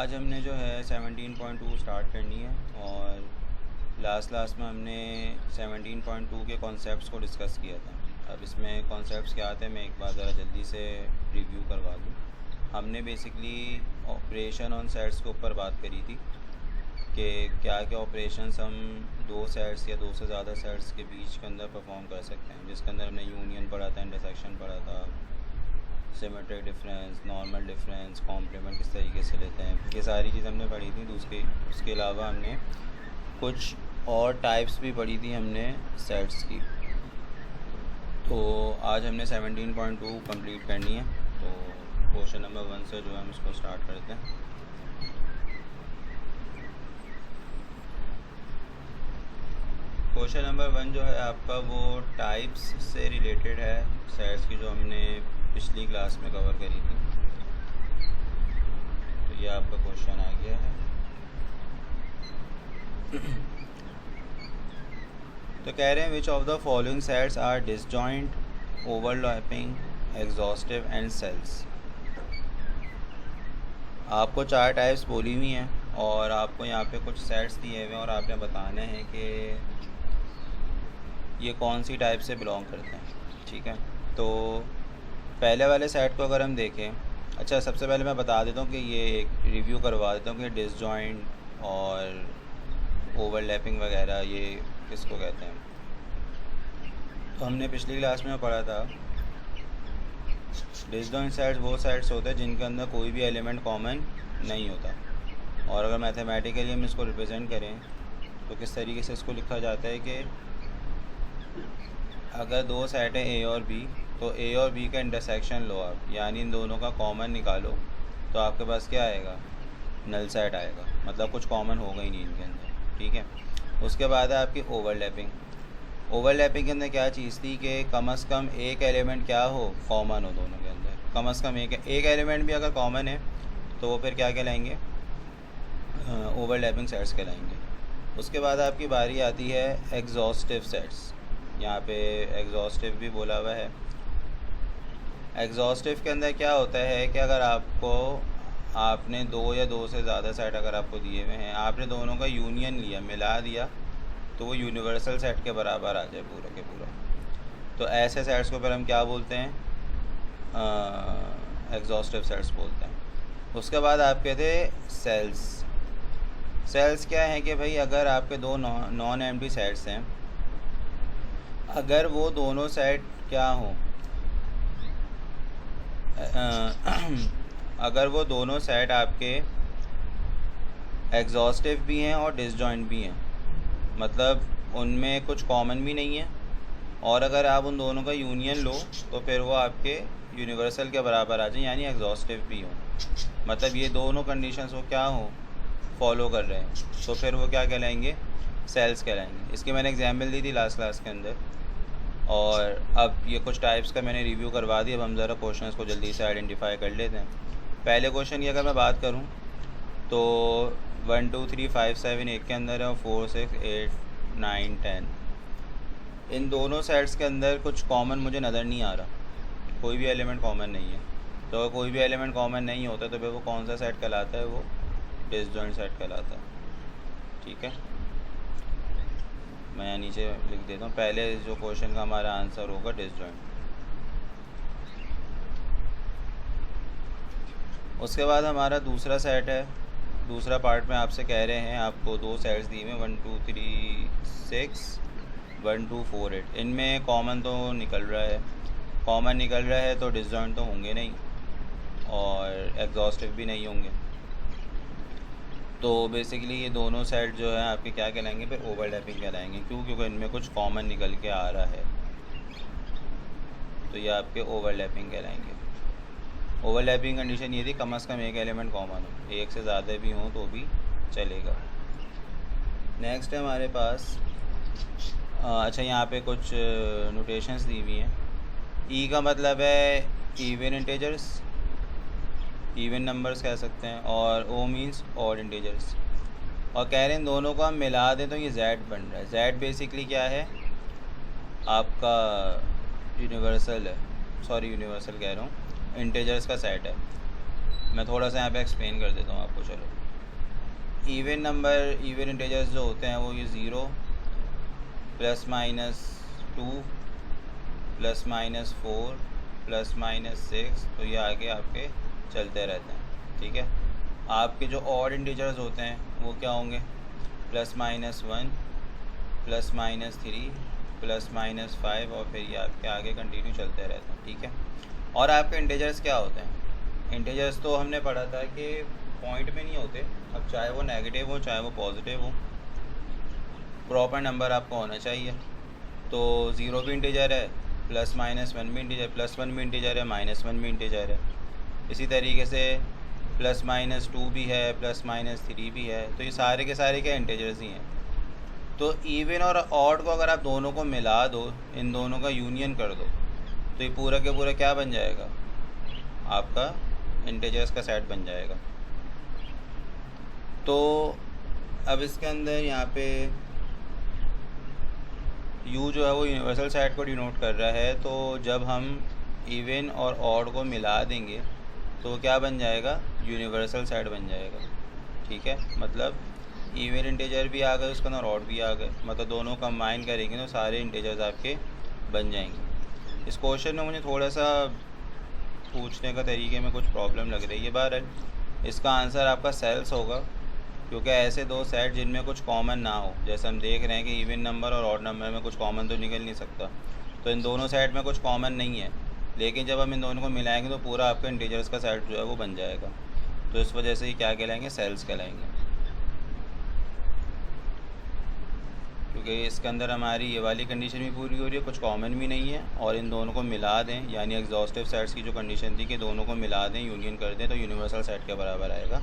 आज हमने जो है 17.2 स्टार्ट करनी है और लास्ट में हमने 17.2 के कॉन्सेप्ट्स को डिस्कस किया था। अब इसमें कॉन्सेप्ट्स क्या आते हैं मैं एक बार ज़रा जल्दी से रिव्यू करवा दूँ। हमने बेसिकली ऑपरेशन ऑन सेट्स के ऊपर बात करी थी कि क्या क्या ऑपरेशंस हम दो सेट्स या दो से ज़्यादा सेट्स के बीच के अंदर परफॉर्म कर सकते हैं, जिसके अंदर हमने यूनियन पढ़ा था, इंटरसेक्शन पढ़ा था, symmetric difference, normal difference, complement किस तरीके से लेते हैं, ये सारी चीज़ हमने पढ़ी थी। उसके अलावा हमने कुछ और टाइप्स भी पढ़ी थी हमने सेट्स की। तो आज हमने 17.2 कंप्लीट करनी है। तो क्वेश्चन नंबर 1 से जो है हम इसको स्टार्ट करते हैं। क्वेश्चन नंबर 1 जो है आपका वो टाइप्स से रिलेटेड है सेट्स की, जो हमने पिछली क्लास में कवर करी थी। तो ये आपका क्वेश्चन आ गया है। तो कह रहे हैं which of the following sets are disjoint, overlapping, exhaustive and cells. आपको 4 टाइप्स बोली हुई हैं और आपको यहाँ पे कुछ सेट्स दिए हुए हैं और आपने बताना है कि ये कौन सी टाइप से बिलोंग करते हैं। ठीक है, तो पहले वाले सेट को अगर हम देखें, अच्छा सबसे पहले मैं बता देता हूँ कि ये एक रिव्यू करवा देता हूँ कि डिसजॉइंट और ओवरलैपिंग वगैरह ये किसको कहते हैं। तो हमने पिछली क्लास में पढ़ा था डिसजॉइंट सेट्स वो सेट्स होते हैं जिनके अंदर कोई भी एलिमेंट कॉमन नहीं होता। और अगर मैथमेटिकली हम इसको रिप्रेजेंट करें तो किस तरीके से इसको लिखा जाता है कि अगर दो सेट हैं ए और बी, तो ए और बी का इंटरसेक्शन लो आप, यानी इन दोनों का कॉमन निकालो, तो आपके पास क्या आएगा, नल सेट आएगा। मतलब कुछ कॉमन होगा ही नहीं इनके अंदर। ठीक है, उसके बाद है आपकी ओवरलैपिंग। ओवरलैपिंग के अंदर क्या चीज़ थी कि कम से कम एक एलिमेंट क्या हो, कॉमन हो दोनों के अंदर। कम से कम एक एलिमेंट भी अगर कॉमन है तो वो फिर क्या कहलाएंगे, ओवरलैपिंग सेट्स कहलाएंगे। उसके बाद आपकी बारी आती है एग्जॉस्टिव सेट्स। यहाँ पे एग्जॉस्टिव भी बोला हुआ है। एग्जॉस्टिव के अंदर क्या होता है कि अगर आपने दो या दो से ज़्यादा सेट अगर आपको दिए हुए हैं, आपने दोनों का यूनियन लिया, मिला दिया, तो वो यूनिवर्सल सेट के बराबर आ जाए पूरा के पूरा। तो ऐसे सेट्स को फिर हम क्या बोलते हैं, एग्जॉस्टिव सेट्स बोलते हैं। उसके बाद आपके थे सेल्स। सेल्स क्या है कि भाई अगर आपके दो नॉन एम्प्टी सेट्स हैं, अगर वो दोनों सेट क्या हों, अगर वो दोनों सेट आपके एग्जॉस्टिव भी हैं और डिसजॉइंट भी हैं, मतलब उनमें कुछ कॉमन भी नहीं है, और अगर आप उन दोनों का यूनियन लो तो फिर वो आपके यूनिवर्सल के बराबर आ जाए, यानी एग्जॉस्टिव भी हो। मतलब ये दोनों कंडीशंस वो क्या हो, फॉलो कर रहे हैं, तो फिर वो क्या कहलाएंगे, सेल्स कहलाएंगे। इसकी मैंने एग्जाम्पल दी थी लास्ट क्लास के अंदर। और अब ये कुछ टाइप्स का मैंने रिव्यू करवा दिया। अब हम ज़रा क्वेश्चंस को जल्दी से आइडेंटिफाई कर लेते हैं। पहले क्वेश्चन की अगर मैं बात करूं तो 1 2 3 5 7 1 के अंदर है और 4 6 8 9 10। इन दोनों सेट्स के अंदर कुछ कॉमन मुझे नज़र नहीं आ रहा, कोई भी एलिमेंट कॉमन नहीं है। तो अगर कोई भी एलिमेंट कॉमन नहीं होता तो फिर वो कौन सा सेट कहलाता है, वो डिसजॉइंट सेट कहलाता है। ठीक है, मैं यहाँ नीचे लिख देता हूँ। पहले जो क्वेश्चन का हमारा आंसर होगा डिसजॉइंट। उसके बाद हमारा दूसरा सेट है। दूसरा पार्ट में आपसे कह रहे हैं, आपको दो सेट्स दिए हुए 1 2 3 6 1 2 4 8। इनमें कॉमन तो निकल रहा है, कॉमन निकल रहा है तो डिसजॉइंट तो होंगे नहीं और एग्जॉस्टिव भी नहीं होंगे। तो बेसिकली ये दोनों सेट जो है आपके क्या कहलाएंगे, फिर ओवरलैपिंग कहलाएंगे। क्यों, क्योंकि इनमें कुछ कॉमन निकल के आ रहा है, तो ये आपके ओवरलैपिंग कहलाएंगे। ओवरलैपिंग कंडीशन ये थी कम से कम एक एलिमेंट कॉमन हो, एक से ज़्यादा भी हों तो भी चलेगा। नेक्स्ट है हमारे पास अच्छा यहाँ पे कुछ नोटेशंस दी हुई हैं। ई का मतलब है इवन इंटीजर्स, इवन नंबर्स कह सकते हैं, और ओ मींस ऑड इंटीजर्स। और कह रहे हैं दोनों को हम मिला दें तो ये जेड बन रहा है। जेड बेसिकली क्या है, आपका यूनिवर्सल है, यूनिवर्सल कह रहा हूँ, इंटीजर्स का सेट है। मैं थोड़ा सा यहाँ पे एक्सप्लेन कर देता हूँ आपको। चलो, इवन नंबर, इवन इंटीजर्स जो होते हैं वो ये 0 plus minus 2 plus minus 4 plus minus 6, तो ये आगे आपके चलते रहते हैं। ठीक है। आपके जो ऑड इंटीजर्स होते हैं वो क्या होंगे, plus minus 1 plus minus 3 plus minus 5, और फिर ये आपके आगे कंटिन्यू चलते रहते हैं। ठीक है। और आपके इंटीजर्स क्या होते हैं, इंटीजर्स तो हमने पढ़ा था कि पॉइंट में नहीं होते। अब चाहे वो नेगेटिव हो चाहे वो पॉजिटिव हो, प्रॉपर नंबर आपको होना चाहिए। तो 0 भी इंटीजर है, प्लस माइनस 1 भी इंटीजर, प्लस 1 भी इंटीजर है, माइनस 1 भी इंटीजर है। इसी तरीके से प्लस माइनस 2 भी है, प्लस माइनस 3 भी है। तो ये सारे के सारे क्या इंटीजर्स ही हैं। तो इवन और ऑड को अगर आप दोनों को मिला दो, इन दोनों का यूनियन कर दो, तो ये पूरा के पूरा क्या बन जाएगा, आपका इंटीजर्स का सेट बन जाएगा। तो अब इसके अंदर यहाँ पे u जो है वो यूनिवर्सल सेट को डिनोट कर रहा है। तो जब हम इवन और ऑड को मिला देंगे तो क्या बन जाएगा, यूनिवर्सल सेट बन जाएगा। ठीक है। मतलब इवन इंटीजर भी आ गए उसके अंदर, ऑड भी आ गए, मतलब दोनों कंबाइन करेंगे तो सारे इंटीजर्स आपके बन जाएंगे। इस क्वेश्चन में मुझे थोड़ा सा पूछने का तरीके में कुछ प्रॉब्लम लग रही है। बहरहाल इसका आंसर आपका सेल्स होगा, क्योंकि ऐसे दो सेट जिनमें कुछ कॉमन ना हो, जैसे हम देख रहे हैं कि इवन नंबर और ऑड नंबर में कुछ कॉमन तो निकल नहीं सकता, तो इन दोनों सेट में कुछ कॉमन नहीं है, लेकिन जब हम इन दोनों को मिलाएंगे तो पूरा आपका इंटीजर्स का सेट जो है वो बन जाएगा। तो इस वजह से ही क्या कहलाएंगे, सेल्स कहलाएंगे, क्योंकि इसके अंदर हमारी ये वाली कंडीशन भी पूरी हो रही है, कुछ कॉमन भी नहीं है, और इन दोनों को मिला दें, यानी एग्जॉस्टिव सेट्स की जो कंडीशन थी कि दोनों को मिला दें, यूनियन कर दें, तो यूनिवर्सल सेट के बराबर आएगा।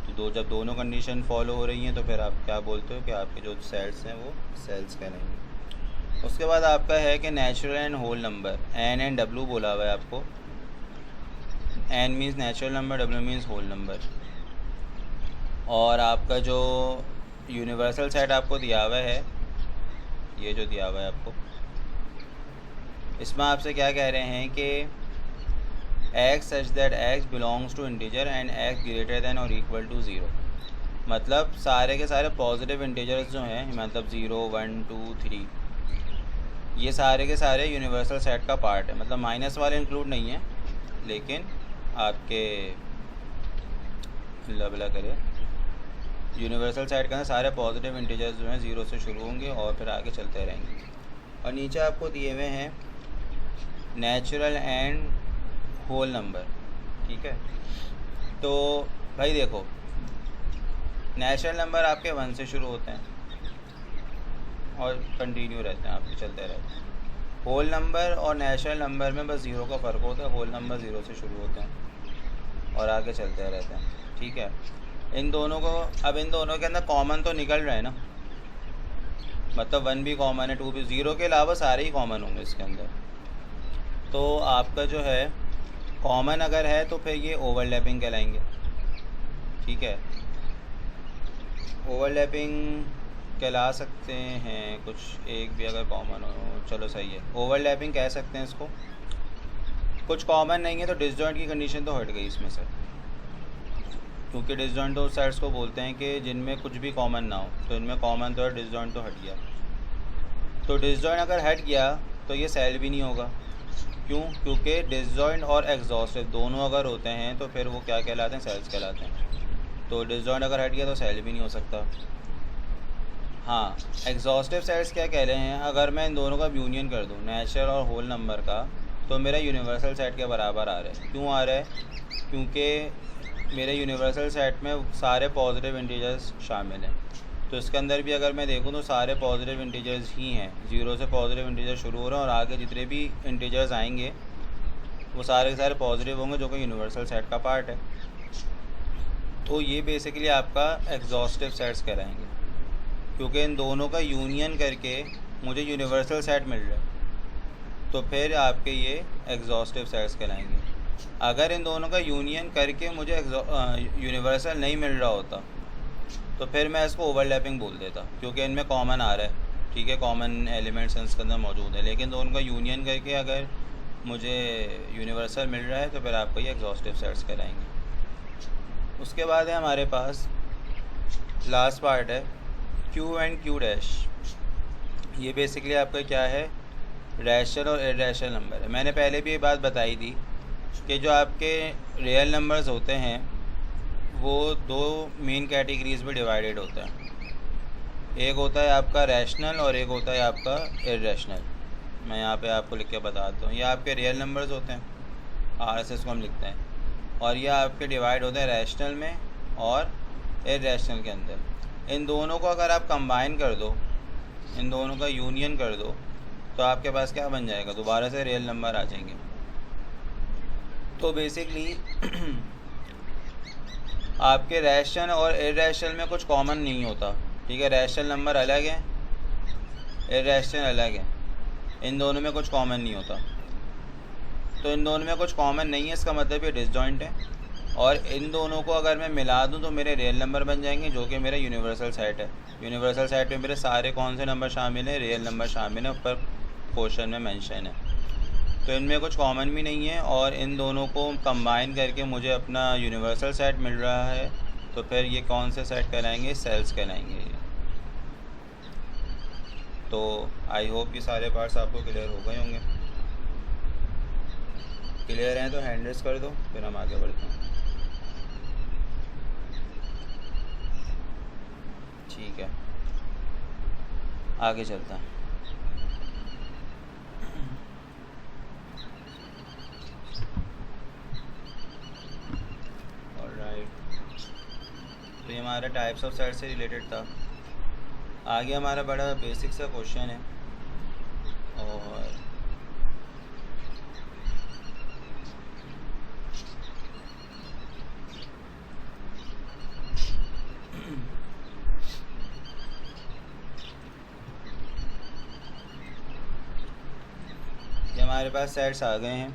तो जब दोनों कंडीशन फॉलो हो रही हैं तो फिर आप क्या बोलते हो कि आपके जो सेट्स हैं वो सेल्स कहलाएंगे। उसके बाद आपका है कि natural and whole number, N and W बोला हुआ है आपको। N means natural number, W means whole number. और आपका जो यूनिवर्सल सेट आपको दिया हुआ है, ये जो दिया हुआ है आपको, इसमें आपसे क्या कह रहे हैं कि x such that x belongs to integer and x greater than और इक्वल टू 0। मतलब सारे के सारे पॉजिटिव इंटीजर्स जो हैं, मतलब 0 1 2 3, ये सारे के सारे यूनिवर्सल सेट का पार्ट है। मतलब माइनस वाले इंक्लूड नहीं है, लेकिन आपके लबला करें यूनिवर्सल सेट के अंदर सारे पॉजिटिव इंटीजर्स जो हैं 0 से शुरू होंगे और फिर आगे चलते रहेंगे। और नीचे आपको दिए हुए हैं नेचुरल एंड होल नंबर। ठीक है। तो भाई देखो, नेचुरल नंबर आपके 1 से शुरू होते हैं और कंटिन्यू रहते हैं, आपके चलते रहते हैं। होल नंबर और नेचुरल नंबर में बस 0 का फ़र्क होता है, होल नंबर 0 से शुरू होते हैं और आगे चलते रहते हैं। ठीक है। इन दोनों को, अब इन दोनों के अंदर कॉमन तो निकल रहा है ना, मतलब 1 भी कॉमन है, 2 भी, 0 के अलावा सारे ही कॉमन होंगे इसके अंदर। तो आपका जो है कॉमन अगर है तो फिर ये ओवरलैपिंग कहलाएंगे। ठीक है। ओवरलैपिंग कहला सकते हैं, कुछ एक भी अगर कॉमन हो, चलो सही है, ओवरलैपिंग कह सकते हैं इसको। कुछ कॉमन नहीं है तो डिसजॉइंट की कंडीशन तो हट गई इसमें से, क्योंकि डिसजॉइंट तो सेट्स को बोलते हैं कि जिनमें कुछ भी कॉमन ना हो, तो इनमें कॉमन तो है, डिसजॉइंट तो हट गया। तो डिसजॉइंट अगर हट गया तो ये सेल भी नहीं होगा। क्यों? क्योंकि डिसजॉइंट और एग्जॉस्टिव दोनों अगर होते हैं तो फिर वो क्या कहलाते हैं, सेल्स कहलाते हैं। तो डिसजॉइंट अगर हट गया तो सेल भी नहीं हो सकता। हाँ, एग्जॉस्टिव सेट्स क्या कह रहे हैं, अगर मैं इन दोनों का यूनियन कर दूँ, नेचुरल और होल नंबर का, तो मेरा यूनिवर्सल सेट के बराबर आ रहा है। क्यों आ रहा है? क्योंकि मेरे यूनिवर्सल सेट में सारे पॉजिटिव इंटीजर्स शामिल हैं। तो इसके अंदर भी अगर मैं देखूँ तो सारे पॉजिटिव इंटीजर्स ही हैं, 0 से पॉजिटिव इंटीजर शुरू हो रहे हैं और आगे जितने भी इंटीजर्स आएंगे वो सारे के सारे पॉजिटिव होंगे, जो कि यूनिवर्सल सेट का पार्ट है। तो ये बेसिकली आपका एग्जॉस्टिव सेट्स कहलाएंगे, क्योंकि इन दोनों का यूनियन करके मुझे यूनिवर्सल सेट मिल रहा है, तो फिर आपके ये एग्जॉस्टिव सेट्स कहलाएंगे। अगर इन दोनों का यूनियन करके मुझे यूनिवर्सल नहीं मिल रहा होता तो फिर मैं इसको ओवरलैपिंग बोल देता, क्योंकि इनमें कॉमन आ रहा है। ठीक है, कॉमन एलिमेंट्स इसके अंदर मौजूद है, लेकिन दोनों का यूनियन करके अगर मुझे यूनिवर्सल मिल रहा है तो फिर आपको ये एग्जॉस्टिव सेट्स कहलाएंगे। उसके बाद है हमारे पास लास्ट पार्ट है क्यू एंड क्यू डैश। ये बेसिकली आपका क्या है, रैशनल और इरैशनल नंबर है। मैंने पहले भी ये बात बताई थी कि जो आपके रियल नंबर्स होते हैं वो दो मेन कैटेगरीज में डिवाइडेड होता है। एक होता है आपका रैशनल और एक होता है आपका इरैशनल। मैं यहाँ पे आपको लिख के बताता हूँ। ये आपके रियल नंबर्स होते हैं, RSS को हम लिखते हैं, और ये आपके डिवाइड होते हैं रैशनल में और इरैशनल के अंदर। इन दोनों को अगर आप कंबाइन कर दो, इन दोनों का यूनियन कर दो, तो आपके पास क्या बन जाएगा, दोबारा से रियल नंबर आ जाएंगे। तो बेसिकली आपके रैशनल और इरैशनल में कुछ कॉमन नहीं होता, ठीक है। रैशनल नंबर अलग है, इरैशनल अलग है, इन दोनों में कुछ कॉमन नहीं होता। तो इन दोनों में कुछ कॉमन नहीं है, इसका मतलब ये डिसजॉइंट है। और इन दोनों को अगर मैं मिला दूं तो मेरे रियल नंबर बन जाएंगे, जो कि मेरा यूनिवर्सल सेट है। यूनिवर्सल सेट में मेरे सारे कौन से नंबर शामिल हैं, रियल नंबर शामिल है, ऊपर क्वेश्चन में मेंशन है। तो इनमें कुछ कॉमन भी नहीं है, और इन दोनों को कंबाइन करके मुझे अपना यूनिवर्सल सेट मिल रहा है। तो फिर ये कौन से सेट कहलाएंगे, सेल्स कहलाएंगे ये। तो आई होप ये सारे पार्ट्स आपको क्लियर हो गए होंगे। क्लियर हैं तो हैंड रेस कर दो, फिर हम आगे बढ़ते हैं। ठीक है, आगे चलता है। ऑलराइट, तो ये हमारा टाइप्स ऑफ सेट से रिलेटेड था। आगे हमारा बड़ा बेसिक सा क्वेश्चन है, और हमारे पास सेट्स आ गए हैं।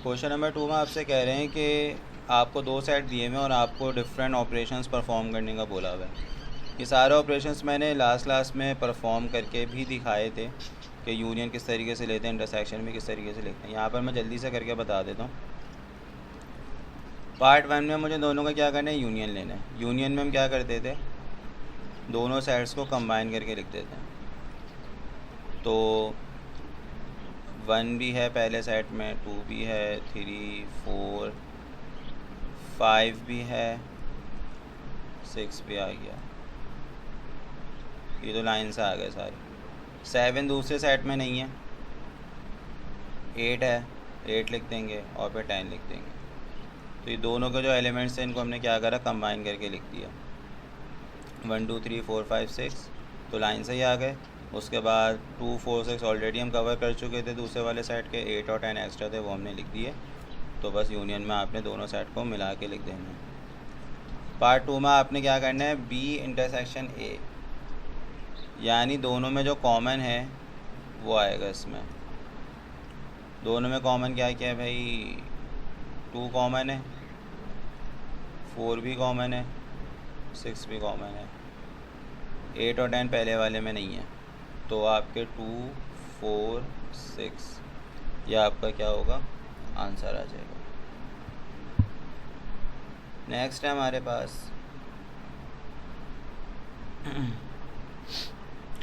क्वेश्चन नंबर 2 में आपसे कह रहे हैं कि आपको 2 सेट दिए हुए और आपको डिफरेंट ऑपरेशंस परफॉर्म करने का बोला हुआ है। ये सारे ऑपरेशंस मैंने लास्ट में परफॉर्म करके भी दिखाए थे कि यूनियन किस तरीके से लेते हैं, इंटरसेक्शन भी किस तरीके से लेते हैं। यहाँ पर मैं जल्दी से करके बता देता हूँ। पार्ट 1 में मुझे दोनों का क्या करना है, यूनियन लेना है। यूनियन में हम क्या करते थे, दोनों सेट्स को कंबाइन करके लिख देते हैं। तो 1 भी है पहले सेट में, 2 भी है, 3, 4, 5 भी है, 6 भी आ गया। ये तो लाइन से आ गए सारे। 7 दूसरे सेट में नहीं है, 8 है, 8 लिख देंगे, और फिर 10 लिख देंगे। तो ये दोनों के जो एलिमेंट्स हैं इनको हमने क्या करा, कंबाइन करके लिख दिया। 1 2 3 4 5 6 तो लाइन से ही आ गए। उसके बाद 2 4 6 ऑलरेडी हम कवर कर चुके थे दूसरे वाले सेट के, 8 और 10 एक्स्ट्रा थे वो हमने लिख दिए। तो बस यूनियन में आपने दोनों सेट को मिला के लिख देना है। पार्ट 2 में आपने क्या करना है, B इंटरसेक्शन A, यानी दोनों में जो कॉमन है वो आएगा इसमें। दोनों में कॉमन क्या क्या है भाई, 2 कॉमन है, 4 भी कॉमन है, 6 भी कॉमन है, 8 और 10 पहले वाले में नहीं है। तो आपके 2 4 6 यह आपका क्या होगा, आंसर आ जाएगा। नेक्स्ट है हमारे पास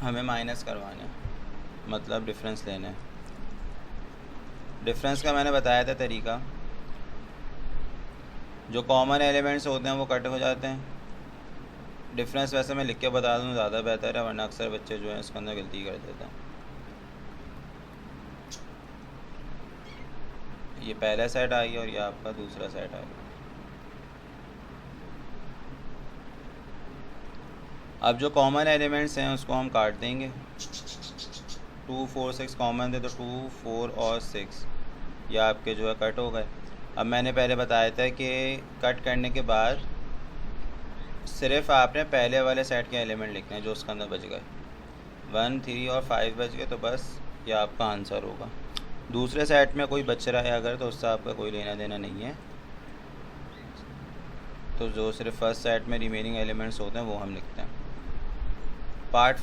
हमें माइनस करवाना है, मतलब डिफरेंस लेना है। डिफरेंस का मैंने बताया था तरीका, जो कॉमन एलिमेंट्स होते हैं वो कट हो जाते हैं। डिफरेंस वैसे मैं लिख के बता दूँ ज़्यादा बेहतर है, वरना अक्सर बच्चे जो हैं इसके अंदर गलती कर देते हैं। ये पहला सेट आ गया और ये आपका दूसरा सेट आ गया। अब जो कॉमन एलिमेंट्स हैं उसको हम काट देंगे। 2 4 6 कॉमन थे, तो 2 4 और 6 ये आपके जो है कट हो गए। अब मैंने पहले बताया था कि कट करने के बाद सिर्फ आपने पहले वाले सेट के एलिमेंट लिखने हैं जो उसके अंदर बच गए। 1 3 और 5 बच गए, तो बस ये आपका आंसर होगा। दूसरे सेट में कोई बच रहा है अगर, तो उससे आपका कोई लेना देना नहीं है। तो जो सिर्फ फर्स्ट सेट में रिमेनिंग एलिमेंट्स होते हैं वो हम लिखते हैं। पार्ट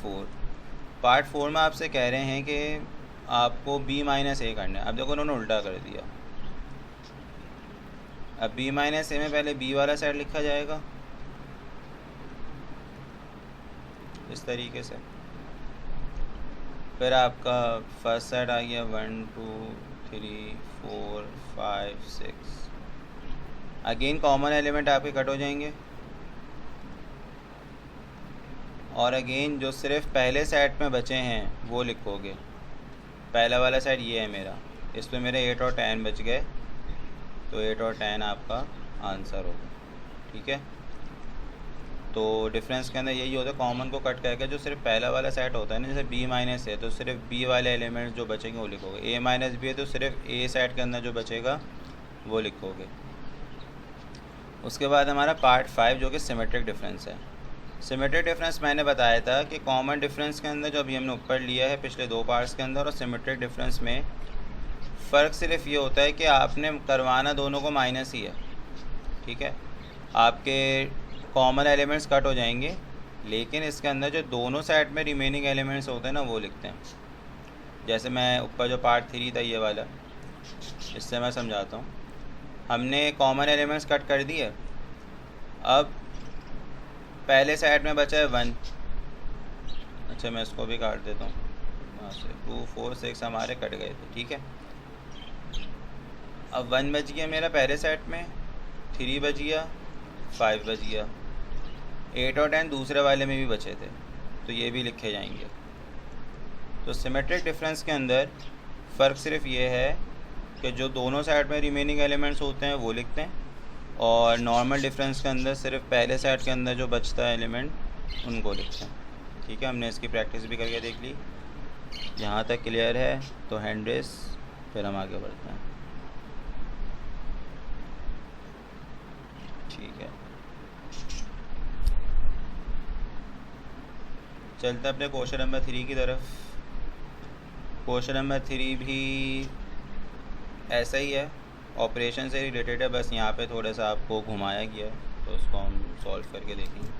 4 में आपसे कह रहे हैं कि आपको B - A करना है। अब देखो उन्होंने उल्टा कर दिया। अब b माइनस ए में पहले b वाला सेट लिखा जाएगा इस तरीके से। फिर आपका फर्स्ट सेट आ गया 1 2 3 4 5 6। अगेन कॉमन एलिमेंट आपके कट हो जाएंगे और अगेन जो सिर्फ पहले सेट में बचे हैं वो लिखोगे। पहला वाला सेट ये है मेरा, इसमें मेरे 8 और 10 बच गए, तो 8 और 10 आपका आंसर होगा। ठीक है, तो डिफरेंस के अंदर यही होता है, कॉमन को कट करके जो सिर्फ पहला वाला सेट होता है ना, जैसे b माइनस है तो सिर्फ b वाले एलिमेंट्स जो बचेंगे वो लिखोगे, a माइनस b है तो सिर्फ a सेट के अंदर जो बचेगा वो लिखोगे। उसके बाद हमारा पार्ट 5 जो कि सिमेट्रिक डिफरेंस है। सिमेट्रिक डिफरेंस मैंने बताया था कि कॉमन डिफरेंस के अंदर जो अभी हमने ऊपर लिया है पिछले 2 पार्ट्स के अंदर, और सिमेट्रिक डिफरेंस में फ़र्क सिर्फ ये होता है कि आपने करवाना दोनों को माइनस ही है। ठीक है, आपके कॉमन एलिमेंट्स कट हो जाएंगे, लेकिन इसके अंदर जो दोनों सेट में रिमेनिंग एलिमेंट्स होते हैं ना वो लिखते हैं। जैसे मैं ऊपर जो पार्ट 3 था ये वाला, इससे मैं समझाता हूँ। हमने कॉमन एलिमेंट्स कट कर दिए, अब पहले सेट में बचा है 1। अच्छा मैं इसको भी काट देता हूँ यहाँ से, 2 4 6 हमारे कट गए थे। ठीक है, अब 1 बच गया मेरा पहले सेट में, 3 बच गया, 5 बच गया, 8 और 10 दूसरे वाले में भी बचे थे, तो ये भी लिखे जाएंगे। तो सिमेट्रिक डिफरेंस के अंदर फ़र्क सिर्फ ये है कि जो दोनों साइड में रिमेनिंग एलिमेंट्स होते हैं वो लिखते हैं, और नॉर्मल डिफरेंस के अंदर सिर्फ पहले सेट के अंदर जो बचता है एलिमेंट उनको लिखते हैं। ठीक है, हमने इसकी प्रैक्टिस भी करके देख ली। यहाँ तक क्लियर है तो हैंड रेस, फिर हम आगे बढ़ते हैं। ठीक है, चलते अपने क्वेश्चन नंबर 3 की तरफ। क्वेश्चन नंबर 3 भी ऐसा ही है, ऑपरेशन से रिलेटेड है, बस यहाँ पे थोड़ा सा आपको घुमाया गया है, तो उसको हम सॉल्व करके देखेंगे।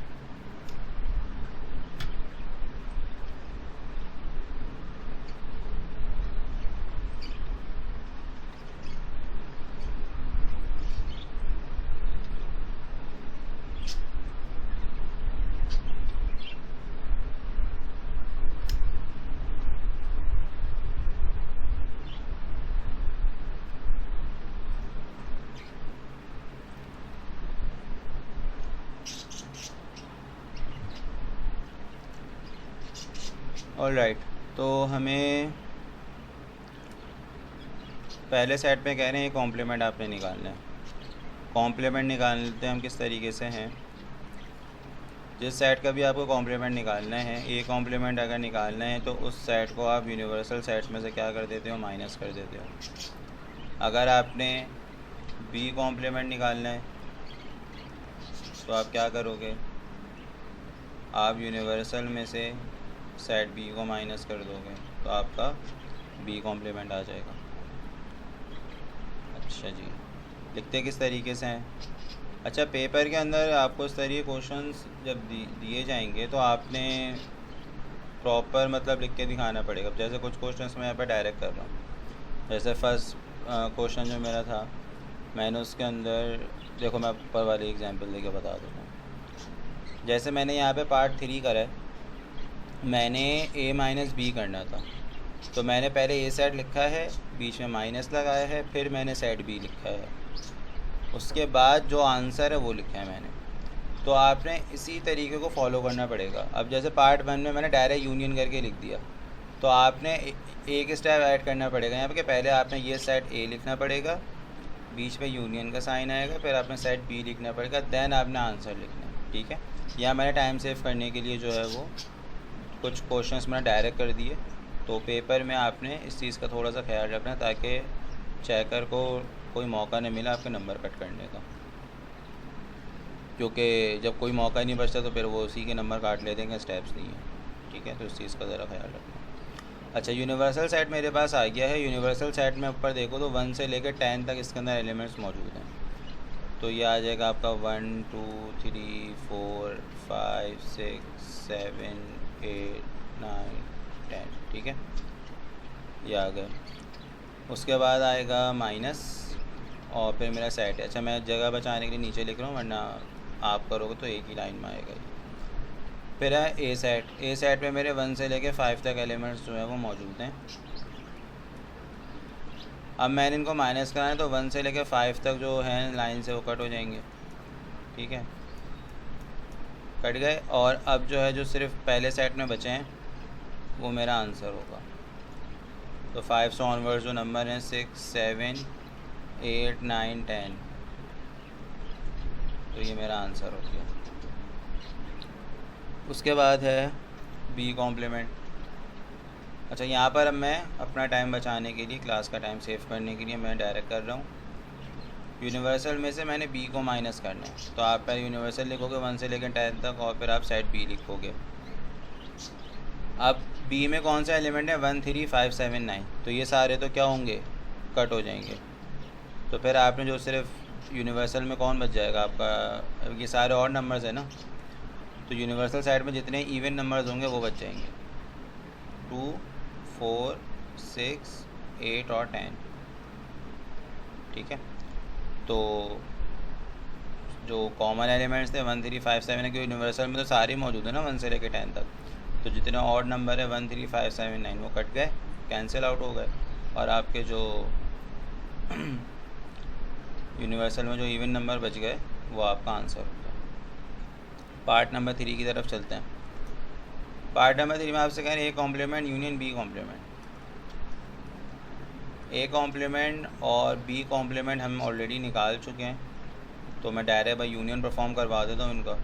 ऑलराइट, तो हमें पहले सेट पे कह रहे हैं कॉम्प्लीमेंट आपने निकालना है। कॉम्प्लीमेंट निकालते हम किस तरीके से हैं, जिस सेट का भी आपको कॉम्प्लीमेंट निकालना है, ए कॉम्प्लीमेंट अगर निकालना है तो उस सेट को आप यूनिवर्सल सेट में से क्या कर देते हो, माइनस कर देते हो। अगर आपने बी कॉम्प्लीमेंट निकालना है तो आप क्या करोगे, आप यूनिवर्सल में से सेट बी को माइनस कर दोगे तो आपका बी कॉम्प्लीमेंट आ जाएगा। अच्छा जी, लिखते किस तरीके से हैं। अच्छा, पेपर के अंदर आपको इस तरीके क्वेश्चंस जब दिए जाएंगे तो आपने प्रॉपर मतलब लिख के दिखाना पड़ेगा। जैसे कुछ क्वेश्चंस मैं यहाँ पर डायरेक्ट कर रहा हूँ, जैसे फर्स्ट क्वेश्चन जो मेरा था, मैंने उसके अंदर देखो, मैं ऊपर वाली एग्जांपल देके बता दूँगा। जैसे मैंने यहाँ पे पार्ट 3 करा है, मैंने a माइनस बी करना था, तो मैंने पहले a सेट लिखा है, बीच में माइनस लगाया है, फिर मैंने सेट b लिखा है, उसके बाद जो आंसर है वो लिखा है मैंने। तो आपने इसी तरीके को फॉलो करना पड़ेगा। अब जैसे पार्ट 1 में मैंने डायरेक्ट यूनियन करके लिख दिया, तो आपने एक स्टेप ऐड करना पड़ेगा यहाँ पे कि पहले आपने ये सेट a लिखना पड़ेगा, बीच में यूनियन का साइन आएगा, फिर आपने सेट b लिखना पड़ेगा, देन आपने आंसर लिखना है। ठीक है, यहाँ मैंने टाइम सेव करने के लिए जो है वो कुछ क्वेश्चंस मैंने डायरेक्ट कर दिए। तो पेपर में आपने इस चीज़ का थोड़ा सा ख्याल रखना ताकि चेकर को कोई मौका नहीं मिला आपके नंबर कट करने का, क्योंकि जब कोई मौका नहीं बचता तो फिर वो उसी के नंबर काट लेते हैं, स्टेप्स नहीं है। ठीक है, तो इस चीज़ का ज़रा ख्याल रखना। अच्छा, यूनिवर्सल सेट मेरे पास आ गया है। यूनिवर्सल सेट में ऊपर देखो तो 1 से लेकर 10 तक इसके अंदर एलिमेंट्स मौजूद हैं। तो ये आ जाएगा आपका 1 2 3 4 5 6 7 8 9 10। ठीक है, ये आ गया। उसके बाद आएगा माइनस, और फिर मेरा सेट है। अच्छा, मैं जगह बचाने के लिए नीचे लिख रहा हूँ, वरना आप करोगे तो एक ही लाइन में आएगा ये। फिर है ए सेट। ए सेट में मेरे 1 से लेके 5 तक एलिमेंट्स जो है वो मौजूद हैं। अब मैंने इनको माइनस कराना है तो 1 से लेके 5 तक जो हैं लाइन से वो कट हो जाएंगे। ठीक है, कट गए। और अब जो है जो सिर्फ पहले सेट में बचे हैं वो मेरा आंसर होगा। तो 5 से ऑनवर्ड्स जो नंबर हैं 6, 7, 8, 9, 10, तो ये मेरा आंसर हो गया। उसके बाद है बी कॉम्प्लीमेंट। अच्छा, यहाँ पर अब मैं अपना टाइम बचाने के लिए, क्लास का टाइम सेव करने के लिए मैं डायरेक्ट कर रहा हूँ। यूनिवर्सल में से मैंने बी को माइनस करना है, तो आप पहले यूनिवर्सल लिखोगे 1 से लेकर 10 तक, और फिर आप सेट बी लिखोगे। अब बी में कौन सा एलिमेंट है? 1, 3, 5, 7, 9, तो ये सारे तो क्या होंगे? कट हो जाएंगे। तो फिर आपने जो सिर्फ यूनिवर्सल में कौन बच जाएगा आपका? ये सारे और नंबर्स है ना, तो यूनिवर्सल साइड में जितने इवन नंबर्स होंगे वो बच जाएंगे। 2, 4, 6, 8 और 10। ठीक है, तो जो कॉमन एलिमेंट्स थे 1, 3, 5, 7 है, कि यूनिवर्सल में तो सारे मौजूद है ना 1 से लेकर 10 तक, तो जितने ऑड नंबर है 1, 3, 5, 7, 9 वो कट गए, कैंसिल आउट हो गए, और आपके जो यूनिवर्सल में जो इवन नंबर बच गए वो आपका आंसर होगा। पार्ट नंबर 3 की तरफ चलते हैं। पार्ट नंबर 3 में आपसे कह रहे हैं A complement union B complement. A complement और बी कॉम्प्लीमेंट हम ऑलरेडी निकाल चुके हैं, तो मैं डायरेक्ट बाई यूनियन परफॉर्म करवा देता हूँ इनका।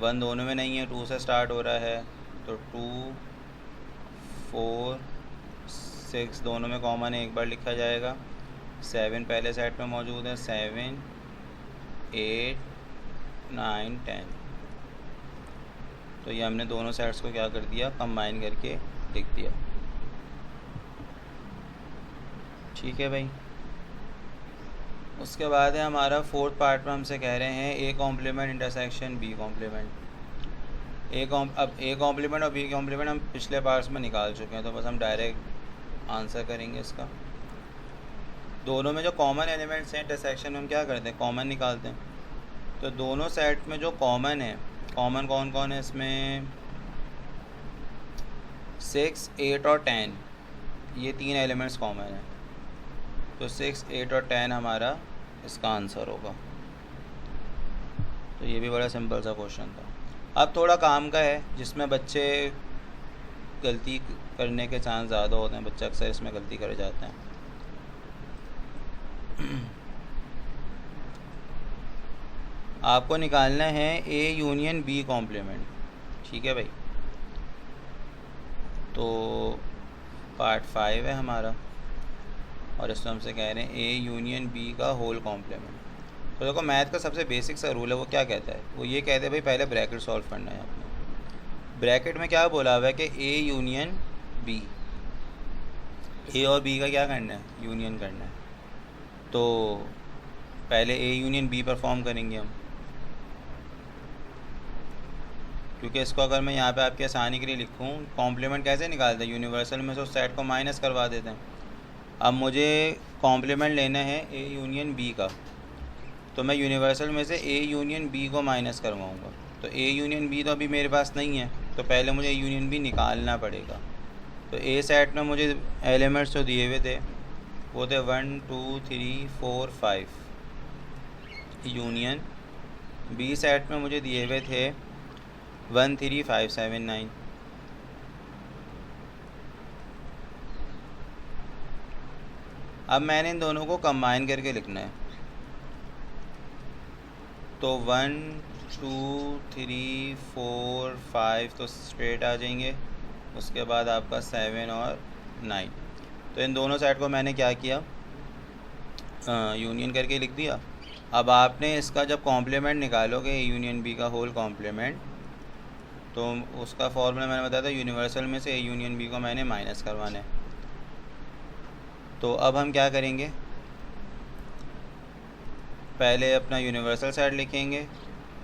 1 दोनों में नहीं है, 2 से स्टार्ट हो रहा है, तो 2, 4, 6 दोनों में कॉमन है, एक बार लिखा जाएगा। 7 पहले सेट में मौजूद है, 7, 8, 9, 10, तो ये हमने दोनों सेट्स को क्या कर दिया? कंबाइन करके लिख दिया। ठीक है भाई। उसके बाद है हमारा 4th पार्ट में हमसे कह रहे हैं A complement intersection B complement. अब ए कॉम्प्लीमेंट और बी कॉम्प्लीमेंट हम पिछले पार्ट्स में निकाल चुके हैं, तो बस हम डायरेक्ट आंसर करेंगे इसका। दोनों में जो कॉमन एलिमेंट्स हैं इंटरसेक्शन में हम क्या करते हैं? कॉमन निकालते हैं। तो दोनों सेट में जो कॉमन है, कॉमन कौन कौन है इसमें? 6, 8 और 10, ये 3 एलिमेंट्स कॉमन है, तो 6, 8 और 10 हमारा इसका आंसर होगा। तो ये भी बड़ा सिंपल सा क्वेश्चन था। अब थोड़ा काम का है जिसमें बच्चे गलती करने के चांस ज़्यादा होते हैं, बच्चे अक्सर इसमें गलती कर जाते हैं। आपको निकालना है ए यूनियन बी कॉम्प्लीमेंट। ठीक है भाई, तो पार्ट 5 है हमारा, और इसमें हमसे कह रहे हैं ए यूनियन बी का होल कॉम्प्लीमेंट। तो देखो, मैथ का सबसे बेसिक सा रूल है, वो क्या कहता है? वो ये कहते हैं भाई पहले ब्रैकेट सॉल्व करना है आपने। ब्रैकेट में क्या बोला हुआ है कि ए यूनियन बी, ए और बी का क्या करना है? यूनियन करना है। तो पहले ए यूनियन बी परफॉर्म करेंगे हम, क्योंकि इसको अगर मैं यहाँ पे आपकी आसानी के लिए लिखूँ, कॉम्प्लीमेंट कैसे निकालते हैं? यूनिवर्सल में से उस सेट को माइनस करवा देते हैं। अब मुझे कॉम्प्लीमेंट लेना है ए यूनियन बी का, तो मैं यूनिवर्सल में से ए यूनियन बी को माइनस करवाऊँगा। तो ए यूनियन बी तो अभी मेरे पास नहीं है, तो पहले मुझे ए यूनियन बी निकालना पड़ेगा। तो ए सेट में मुझे एलिमेंट्स जो दिए हुए थे वो थे 1, 2, 3, 4, 5 यूनियन। बी सेट में मुझे दिए हुए थे 1, 3, 5, 7, 9। अब मैंने इन दोनों को कंबाइन करके लिखना है, तो 1, 2, 3, 4, 5 तो स्ट्रेट आ जाएंगे। उसके बाद आपका 7 और 9, तो इन दोनों साइड को मैंने क्या किया? यूनियन करके लिख दिया। अब आपने इसका जब कॉम्प्लीमेंट निकालोगे ए यूनियन बी का होल कॉम्प्लीमेंट, तो उसका फॉर्मूला मैंने बताया था, यूनिवर्सल में से ए यूनियन बी को मैंने माइनस करवाना है। तो अब हम क्या करेंगे? पहले अपना यूनिवर्सल साइड लिखेंगे,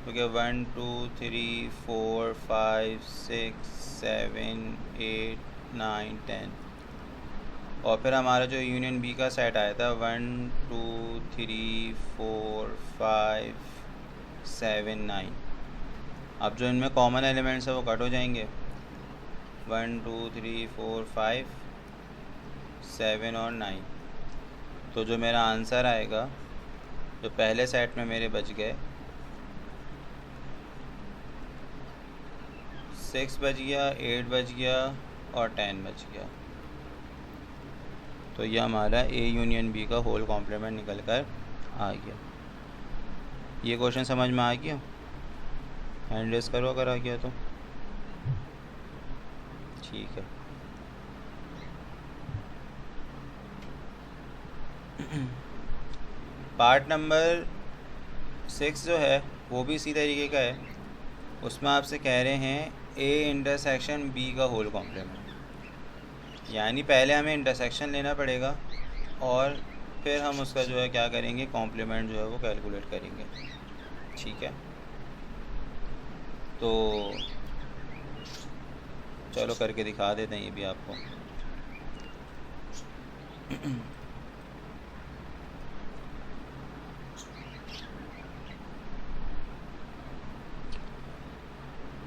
क्योंकि 1, 2, 3, 4, 5, 6, 7, 8, 9, 10, और फिर हमारा जो यूनियन बी का सेट आया था 1 2 3 4 5 7 9। अब जो इनमें कॉमन एलिमेंट्स है वो कट हो जाएंगे, 1 2 3 4 5 7 और 9। तो जो मेरा आंसर आएगा, जो पहले सेट में मेरे बच गए 6 बच गया, 8 बच गया और 10 बच गया। तो ये हमारा ए यूनियन बी का होल कॉम्प्लीमेंट निकल कर आ गया। ये क्वेश्चन समझ में आ गया? हैंड रेस करो अगर आ गया तो। ठीक है। पार्ट नंबर 6 जो है वो भी इसी तरीके का है। उसमें आपसे कह रहे हैं ए इंटरसेक्शन बी का होल कॉम्प्लीमेंट, यानी पहले हमें इंटरसेक्शन लेना पड़ेगा और फिर हम उसका जो है क्या करेंगे, कॉम्प्लीमेंट जो है वो कैलकुलेट करेंगे। ठीक है, तो चलो करके दिखा देते हैं ये भी आपको।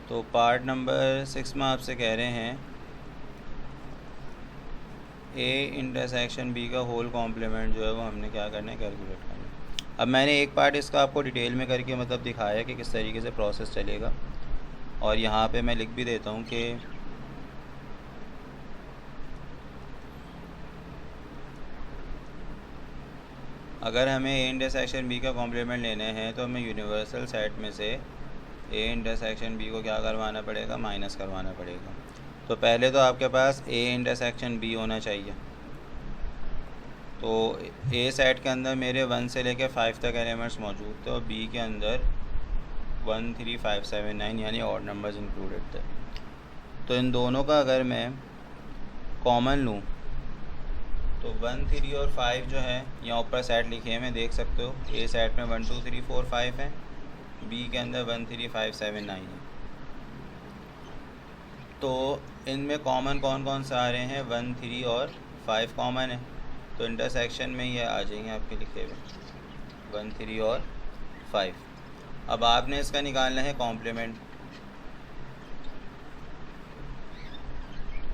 तो पार्ट नंबर 6 में आपसे कह रहे हैं ए इंटरसेक्शन बी का होल कॉम्प्लीमेंट जो है वो हमने क्या करना है, कैलकुलेट करना है। अब मैंने एक पार्ट इसका आपको डिटेल में करके मतलब दिखाया कि किस तरीके से प्रोसेस चलेगा, और यहाँ पे मैं लिख भी देता हूँ कि अगर हमें ए इंटरसेक्शन बी का कॉम्प्लीमेंट लेने हैं तो हमें यूनिवर्सल सेट में से ए इंटरसेक्शन बी को क्या करवाना पड़ेगा, माइनस करवाना पड़ेगा। तो पहले तो आपके पास ए इंटरसेक्शन बी होना चाहिए। तो ए सेट के अंदर मेरे 1 से लेकर 5 तक एलिमेंट्स मौजूद थे और बी के अंदर 1 3 5 7 9 यानी ऑड नंबर्स इंक्लूडेड थे। तो इन दोनों का अगर मैं कॉमन लूँ तो 1 3 और 5 जो है यहाँ ऊपर सेट लिखे हैं, मैं देख सकते हो। ए सेट में 1 2 3 4 5 है, बी के अंदर 1 3 5 7 9 है। तो इनमें कॉमन कौन कौन से आ रहे हैं, 1 3 और 5 कॉमन है, तो इंटरसेक्शन में ये आ जाएंगे आपके लिखे हुए 1 3 और 5। अब आपने इसका निकालना है कॉम्प्लीमेंट।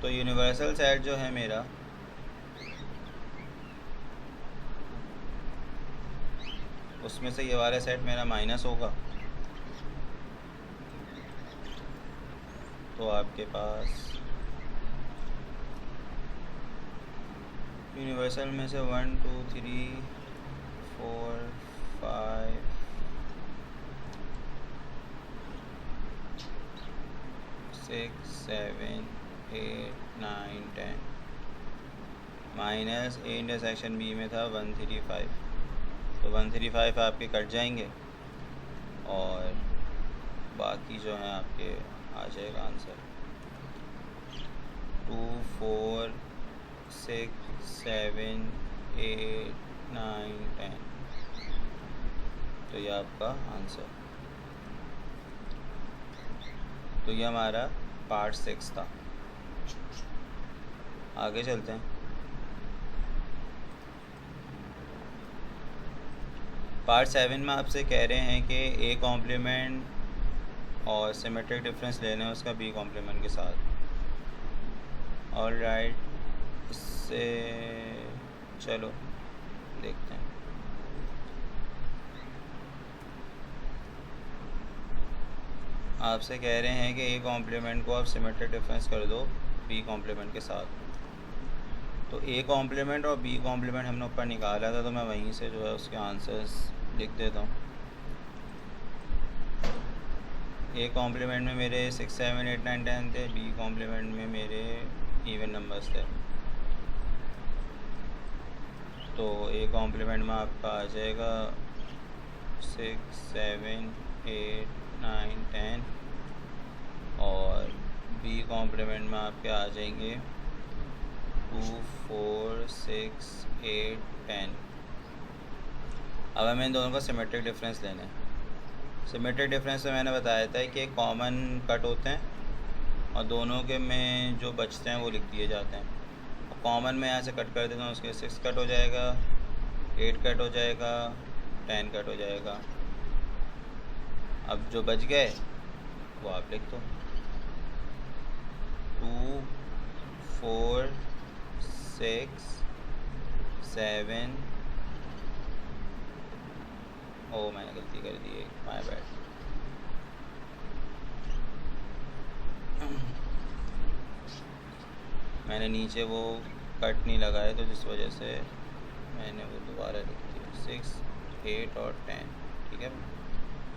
तो यूनिवर्सल सेट जो है मेरा, उसमें से ये वाला सेट मेरा माइनस होगा। तो आपके पास यूनिवर्सल में से 1 2 3 4 5 6 7 8 9 10 माइनस ए इंटरसेक्शन बी में था 1 3 5। तो 1 3 5 आपके कट जाएंगे और बाकी जो है आपके आ जाएगा आंसर 2 4 6 7 8 9 10। तो ये आपका आंसर। तो ये हमारा पार्ट 6 था। आगे चलते हैं। पार्ट 7 में आपसे कह रहे हैं कि ए कॉम्प्लीमेंट और सिमेट्रिक डिफरेंस लेना है उसका बी कॉम्प्लीमेंट के साथ। ऑलराइट, इससे चलो देखते हैं। आपसे कह रहे हैं कि ए कॉम्प्लीमेंट को आप सिमेट्रिक डिफरेंस कर दो बी कॉम्प्लीमेंट के साथ। तो ए कॉम्प्लीमेंट और बी कॉम्प्लीमेंट हमने ऊपर निकाला था, तो मैं वहीं से जो है उसके आंसर्स लिख देता हूँ। ए कॉम्प्लीमेंट में मेरे 6 7 8 9 10 थे, बी कॉम्प्लीमेंट में मेरे इवन नंबर्स थे। तो ए कॉम्प्लीमेंट में आपका आ जाएगा 6 7 8 9 10 और बी कॉम्प्लीमेंट में आपके आ जाएंगे 2 4 6 8 10। अब हमें इन दोनों का सिमेट्रिक डिफरेंस लेना है। सिमेट्रिक डिफरेंस में मैंने बताया था कि कॉमन कट होते हैं और दोनों के में जो बचते हैं वो लिख दिए जाते हैं। अब कॉमन में यहाँ से कट कर देता हूँ, उसके 6 कट हो जाएगा, 8 कट हो जाएगा, 10 कट हो जाएगा। अब जो बच गए वो आप लिख दो, 2 4 6 7, ओ मैंने गलती कर दी है, माय बैड। मैंने नीचे वो कट नहीं लगाया तो जिस वजह से मैंने वो दोबारा लिख दिया, 6 8 और 10, ठीक है,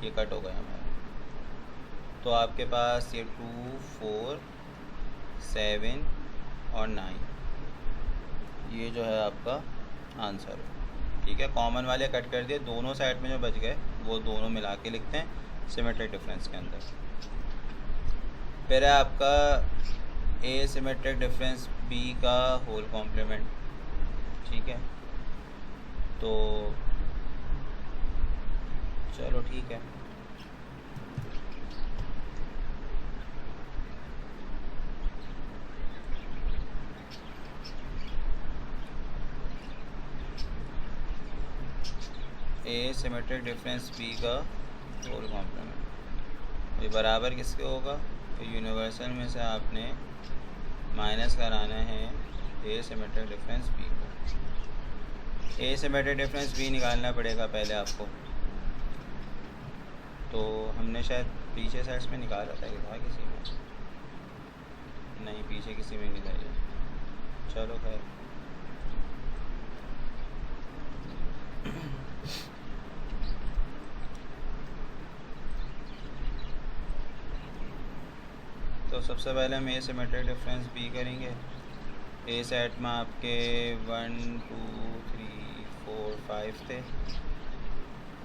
ये कट हो गया हमारा। तो आपके पास ये 2 4 7 और 9, ये जो है आपका आंसर है, ठीक है। कॉमन वाले कट कर दिए, दोनों साइड में जो बच गए वो दोनों मिला के लिखते हैं सिमेट्रिक डिफरेंस के अंदर। फिर है आपका ए सिमेट्रिक डिफरेंस बी का होल कॉम्प्लीमेंट, ठीक है। तो चलो ठीक है, ए सिमेट्रिक डिफरेंस बी का होल कॉम्प्लीमेंट, ये बराबर किसके होगा, तो यूनिवर्सल में से आपने माइनस कराना है ए सिमेट्रिक डिफरेंस बी को। ए सिमेट्रिक डिफरेंस बी निकालना पड़ेगा पहले आपको, तो हमने शायद पीछे साइड्स में निकाला था, था किसी में, नहीं पीछे किसी में निकाला, चलो खैर। तो सबसे पहले हम ए सिमेट्रिक डिफरेंस बी करेंगे। ए सेट में आपके 1 2 3 4 5 थे,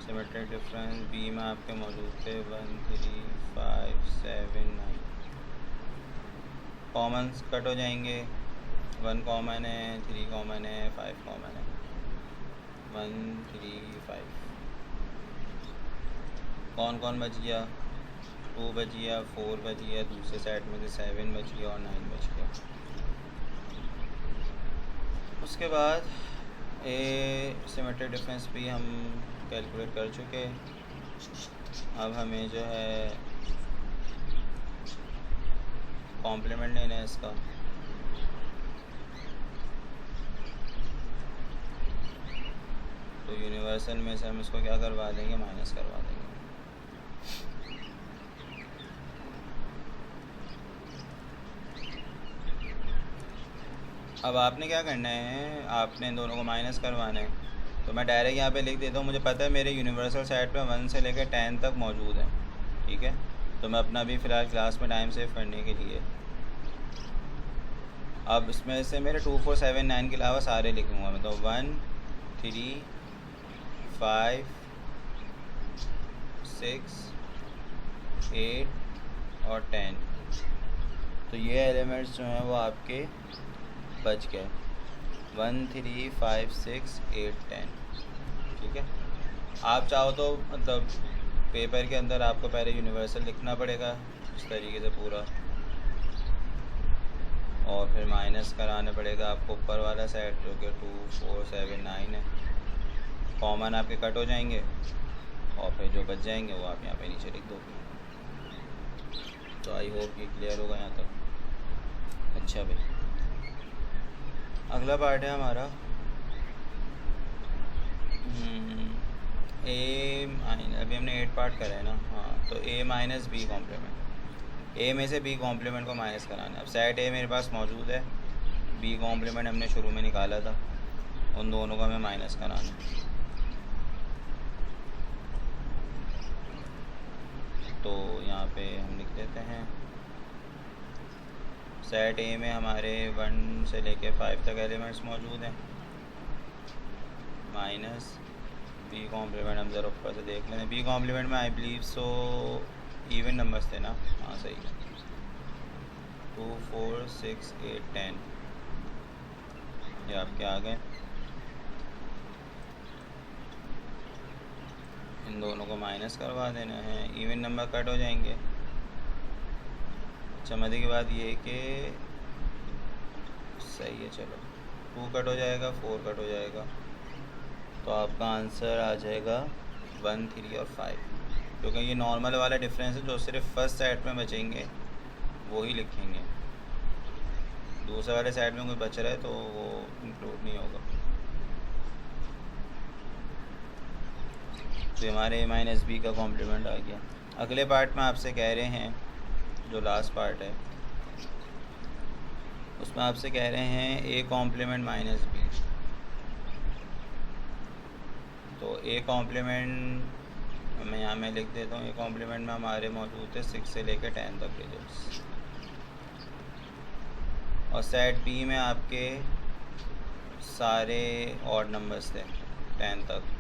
सिमेट्रिक डिफरेंस बी में आपके मौजूद थे 1 3 5 7 9। कॉमन कट हो जाएंगे, 1 कॉमन है, 3 कॉमन है, 5 कॉमन है, 1 3 5। कौन कौन बच गया, 2 बच गया, 4 बच गया, दूसरे साइड में से 7 बच गया और 9 बच गया। उसके बाद ए सिमेट्रिक डिफरेंस भी हम कैलकुलेट कर चुके। अब हमें जो है कॉम्प्लीमेंट लेना है इसका, तो यूनिवर्सल में से हम इसको क्या करवा देंगे, माइनस करवा देंगे। अब आपने क्या करना है, आपने दोनों को माइनस करवाना है, तो मैं डायरेक्ट यहाँ पे लिख देता हूँ, मुझे पता है मेरे यूनिवर्सल साइड पे 1 से लेकर 10 तक मौजूद है, ठीक है। तो मैं अपना भी फ़िलहाल क्लास में टाइम सेव करने के लिए अब इसमें से मेरे 2 4 7 9 के अलावा सारे लिखूँगा मैं, तो 1 3 5 6 8 और 10। तो ये एलिमेंट्स जो हैं वो आपके बच गए, 1 3 5 6 8 10, ठीक है। आप चाहो तो मतलब पेपर के अंदर आपको पहले यूनिवर्सल लिखना पड़ेगा इस तरीके से पूरा, और फिर माइनस कराना पड़ेगा आपको ऊपर वाला साइड जो कि 2 4 7 9 है। कॉमन आपके कट हो जाएंगे और फिर जो बच जाएंगे वो आप यहाँ पे नीचे लिख दोगे। तो आई होप ये क्लियर होगा यहाँ तक। अच्छा भाई, अगला पार्ट है हमारा ए माइनस, अभी हमने 8 पार्ट करा है ना, हाँ। तो ए माइनस बी कॉम्प्लीमेंट, ए में से बी कॉम्प्लीमेंट को माइनस कराना है। अब सेट ए मेरे पास मौजूद है, बी कॉम्प्लीमेंट हमने शुरू में निकाला था, उन दोनों को हमें माइनस कराना है। तो यहाँ पे हम लिख देते हैं सेट ए में हमारे 1 से लेके 5 तक एलिमेंट्स मौजूद हैं, माइनस बी कॉम्प्लीमेंट। हम ज़रा ऊपर से देख लें, बी कॉम्प्लीमेंट में I believe so even numbers थे ना, हाँ सही है, 2 4 6 8 10 ये आपके आ गए। इन दोनों को माइनस करवा देना है, इवन नंबर कट हो जाएंगे। अच्छा, मजे की बात ये कि सही है। चलो 2 कट हो जाएगा, 4 कट हो जाएगा, तो आपका आंसर आ जाएगा 1, 3 और 5, क्योंकि ये नॉर्मल वाला डिफरेंस है। जो सिर्फ फर्स्ट सेट में बचेंगे वो ही लिखेंगे, दूसरे वाले सेट में कोई बच रहा है तो वो इंक्लूड नहीं होगा। तो हमारे a-b का कॉम्प्लीमेंट आ गया। अगले पार्ट में आपसे कह रहे हैं, जो लास्ट पार्ट है उसमें आपसे कह रहे हैं a कॉम्प्लीमेंट माइनस b। तो a कॉम्प्लीमेंट मैं यहाँ में लिख देता हूँ। a कॉम्प्लीमेंट में हमारे मौजूद थे 6 से लेकर 10 तक डिजिट्स, और सेट बी में आपके सारे ऑड नंबर्स थे 10 तक।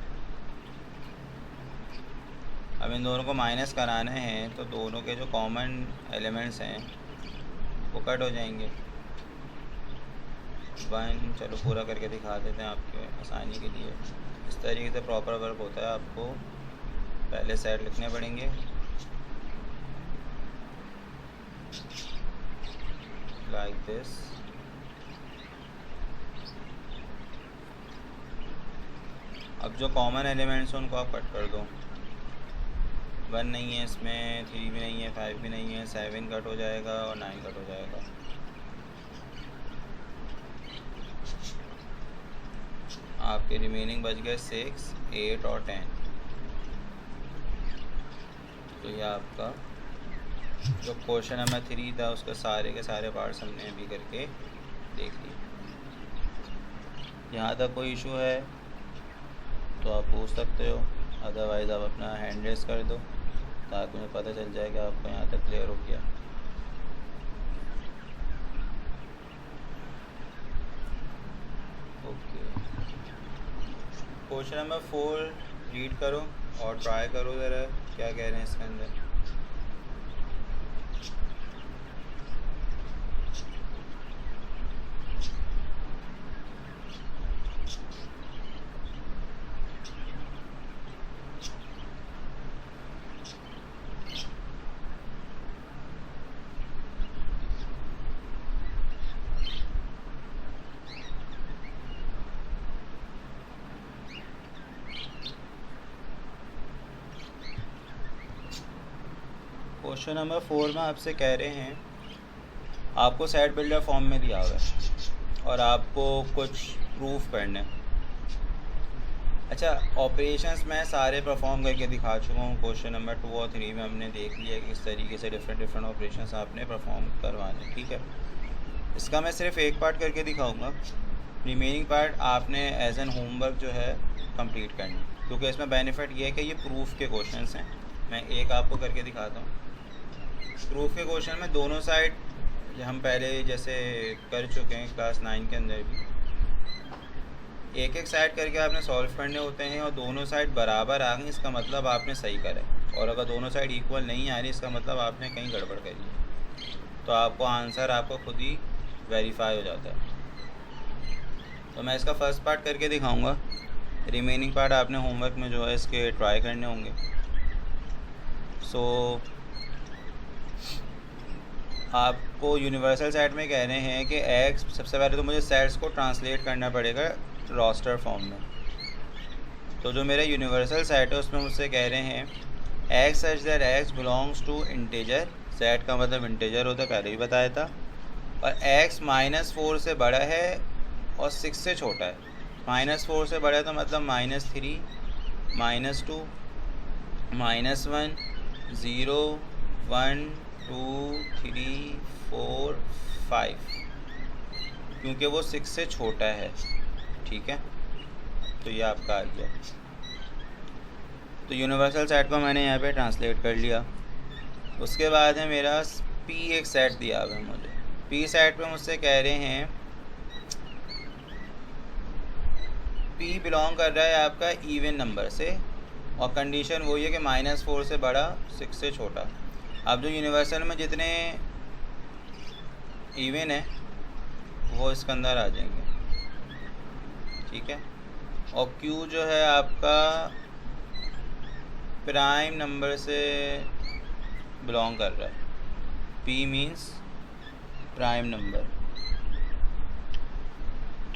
अब इन दोनों को माइनस कराने हैं तो दोनों के जो कॉमन एलिमेंट्स हैं वो कट हो जाएंगे। 1 चलो पूरा करके दिखा देते हैं आपके आसानी के लिए। इस तरीके से प्रॉपर वर्क होता है। आपको पहले सेट लिखने पड़ेंगे, लाइक दिस। अब जो कॉमन एलिमेंट्स हैं उनको आप कट कर दो। 1 नहीं है इसमें, 3 भी नहीं है, 5 भी नहीं है, 7 कट हो जाएगा और 9 कट हो जाएगा। आपके रिमेनिंग बच गए 6, 8 और 10। तो ये आपका जो क्वेश्चन नंबर 3 था उसके सारे के सारे पार्ट्स हमने अभी करके देख लिए। यहाँ तक कोई इशू है तो आप पूछ सकते हो, अदरवाइज़ आप अपना हैंड रेस कर दो ताकि मुझे पता चल जाए कि आपको यहाँ तक क्लियर हो गया। ओके, क्वेश्चन नंबर 4 रीड करो और ट्राई करो ज़रा क्या कह रहे हैं इसके अंदर। क्वेश्चन नंबर 4 में आपसे कह रहे हैं, आपको सेट बिल्डर फॉर्म में दिया हुआ है और आपको कुछ प्रूफ करने। अच्छा, ऑपरेशंस मैं सारे परफॉर्म करके दिखा चुका हूँ। क्वेश्चन नंबर 2 और 3 में हमने देख लिया कि इस तरीके से डिफरेंट ऑपरेशंस आपने परफॉर्म करवाने। ठीक है, इसका मैं सिर्फ एक पार्ट करके दिखाऊंगा, रिमेनिंग पार्ट आपने एज एन होमवर्क जो है कंप्लीट करनी, क्योंकि इसमें बेनिफिट ये है कि ये प्रूफ के क्वेश्चंस हैं। मैं एक आपको करके दिखाता हूँ। प्रूफ के क्वेश्चन में दोनों साइड हम पहले जैसे कर चुके हैं क्लास 9 के अंदर भी, एक साइड करके आपने सॉल्व करने होते हैं और दोनों साइड बराबर आ गई इसका मतलब आपने सही करा है, और अगर दोनों साइड इक्वल नहीं आ रही इसका मतलब आपने कहीं गड़बड़ करी है। तो आपको आंसर आपको खुद ही वेरीफाई हो जाता है। तो मैं इसका फर्स्ट पार्ट करके दिखाऊंगा, रिमेनिंग पार्ट आपने होमवर्क में जो है इसके ट्राई करने होंगे। सो आपको यूनिवर्सल सेट में कह रहे हैं कि एक्स, सबसे पहले तो मुझे सेट्स को ट्रांसलेट करना पड़ेगा रोस्टर फॉर्म में। तो जो मेरा यूनिवर्सल सेट है उसमें मुझसे कह रहे हैं X such that X belongs to integer. Set का मतलब इंटीजर होता है, पहले भी बताया था। और एक्स -4 से बड़ा है और 6 से छोटा है। -4 से बड़ा है तो मतलब -3, -2, -1, 0, 1, 2, 3, 4, 5, क्योंकि वो 6 से छोटा है। ठीक है, तो ये आपका आ गया। तो यूनिवर्सल सेट को मैंने यहाँ पे ट्रांसलेट कर लिया। उसके बाद है मेरा पी, एक सेट दिया हुआ है मुझे। पी सेट पे मुझसे कह रहे हैं पी बिलोंग कर रहा है आपका इवन नंबर से, और कंडीशन वही है कि -4 से बड़ा, 6 से छोटा। अब जो यूनिवर्सल में जितने इवन है वो इसके अंदर आ जाएंगे। ठीक है, और क्यू जो है आपका प्राइम नंबर से बिलोंग कर रहा है। P means prime number.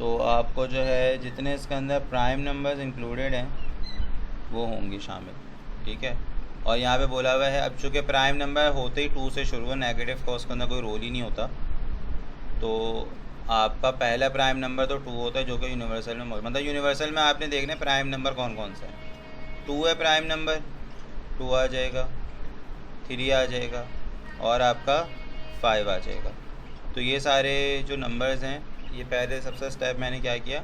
तो आपको जो है जितने इसके अंदर प्राइम नंबर्स इंक्लूडेड हैं वो होंगे शामिल, ठीक है। और यहाँ पे बोला हुआ है, अब चूँकि प्राइम नंबर होते ही 2 से शुरू हो, नेगेटिव का उसके अंदर कोई रोल ही नहीं होता, तो आपका पहला प्राइम नंबर तो 2 होता है जो कि यूनिवर्सल में मतलब यूनिवर्सल में आपने देखना है प्राइम नंबर कौन कौन सा है। 2 है प्राइम नंबर, 2 आ जाएगा, 3 आ जाएगा और आपका 5 आ जाएगा। तो ये सारे जो नंबर्स हैं, ये पहले सबसे स्टेप मैंने क्या किया,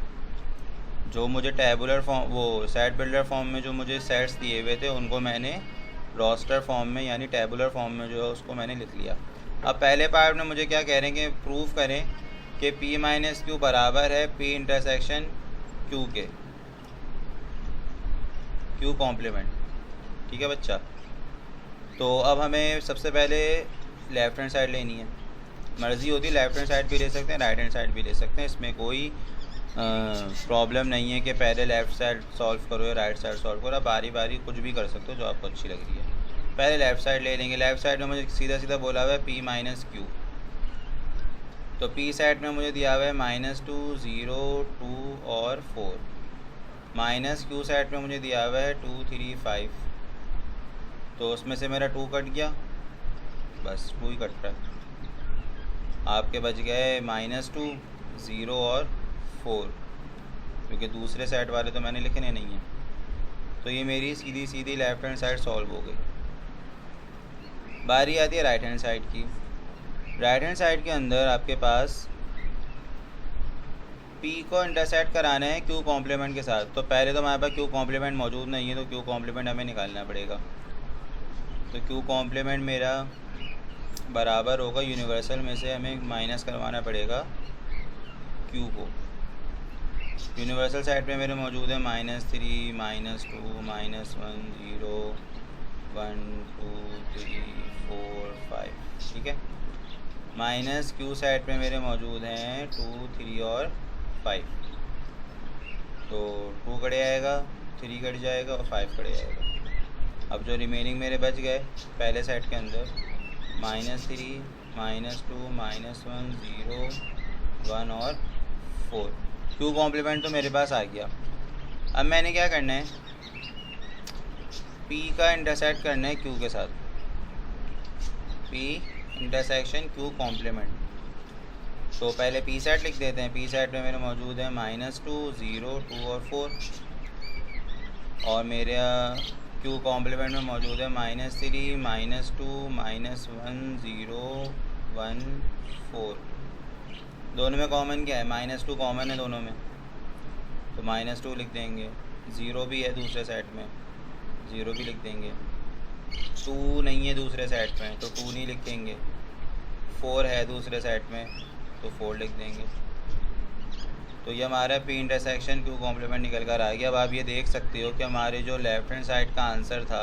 जो मुझे टेबुलर फॉर्म वो सेट बिल्डर फॉर्म में जो मुझे सेट्स दिए हुए थे उनको मैंने रोस्टर फॉर्म में यानी टेबुलर फॉर्म में जो है उसको मैंने लिख लिया। अब पहले पार्ट में मुझे क्या कह रहे हैं कि प्रूफ करें कि P माइनस क्यू बराबर है P इंटरसेक्शन Q के, Q कॉम्प्लीमेंट, ठीक है बच्चा। तो अब हमें सबसे पहले लेफ़्ट हैंड साइड लेनी है, मर्ज़ी होती है लेफ़्ट हैंड साइड भी ले सकते हैं, राइट हैंड साइड भी ले सकते हैं, इसमें कोई प्रॉब्लम नहीं है कि पहले लेफ़्ट साइड सॉल्व करो या राइट साइड सॉल्व करो, आप बारी बारी कुछ भी कर सकते हो जो आपको अच्छी लग रही है। पहले लेफ़्ट साइड ले लेंगे। लेफ़्ट साइड में मुझे सीधा सीधा बोला हुआ है P माइनस क्यू, तो P साइड में मुझे दिया हुआ है -2, 0, 2 और 4। माइनस क्यू साइड में मुझे दिया हुआ है 2, 3, 5, तो उसमें से मेरा 2 कट गया, बस 2 ही कट रहा है। आपके बच गए -2, 0 और 4, क्योंकि दूसरे साइड वाले तो मैंने लिखने नहीं है। तो ये मेरी सीधी सीधी लेफ़्ट हैंड साइड सॉल्व हो गई। बारी आती है राइट हैंड साइड की। राइट हैंड साइड के अंदर आपके पास P को इंटरसेक्ट कराना है Q कॉम्प्लीमेंट के साथ, तो पहले तो हमारे पास Q कॉम्प्लीमेंट मौजूद नहीं है, तो Q कॉम्प्लीमेंट हमें निकालना पड़ेगा। तो Q कॉम्प्लीमेंट मेरा बराबर होगा, यूनिवर्सल में से हमें माइनस करवाना पड़ेगा Q को। यूनिवर्सल साइड पे मेरे मौजूद है -3, -2, -1, 0, 1, 2, 3, 4, 5, ठीक है। माइनस Q साइड पे मेरे मौजूद हैं 2, 3 और 5, तो 2 कट जाएगा, 3 कट जाएगा और 5 कट जाएगा। अब जो रिमेनिंग मेरे बच गए पहले साइड के अंदर -3, -2, -1, 0, 1 और 4, Q कॉम्प्लीमेंट तो मेरे पास आ गया। अब मैंने क्या करना है, P का इंटरसेक्ट करना है Q के साथ, P इंटरसेक्शन Q कॉम्प्लीमेंट। तो पहले P सेट लिख देते हैं। P सेट में मेरे मौजूद है -2, 0, 2 और 4, और मेरा Q कॉम्प्लीमेंट में मौजूद है -3, -2, -1, 0, 1, 4। दोनों में कॉमन क्या है, -2 कॉमन है दोनों में, तो -2 लिख देंगे। 0 भी है दूसरे साइड में, 0 भी लिख देंगे। 2 नहीं है दूसरे साइड में, तो 2 नहीं लिखेंगे। 4 है दूसरे साइड में, तो 4 लिख देंगे। तो ये हमारा P इंटरसेक्शन Q कॉम्प्लीमेंट निकल कर आ गया। अब आप ये देख सकते हो कि हमारे जो लेफ़्ट हैंड साइड का आंसर था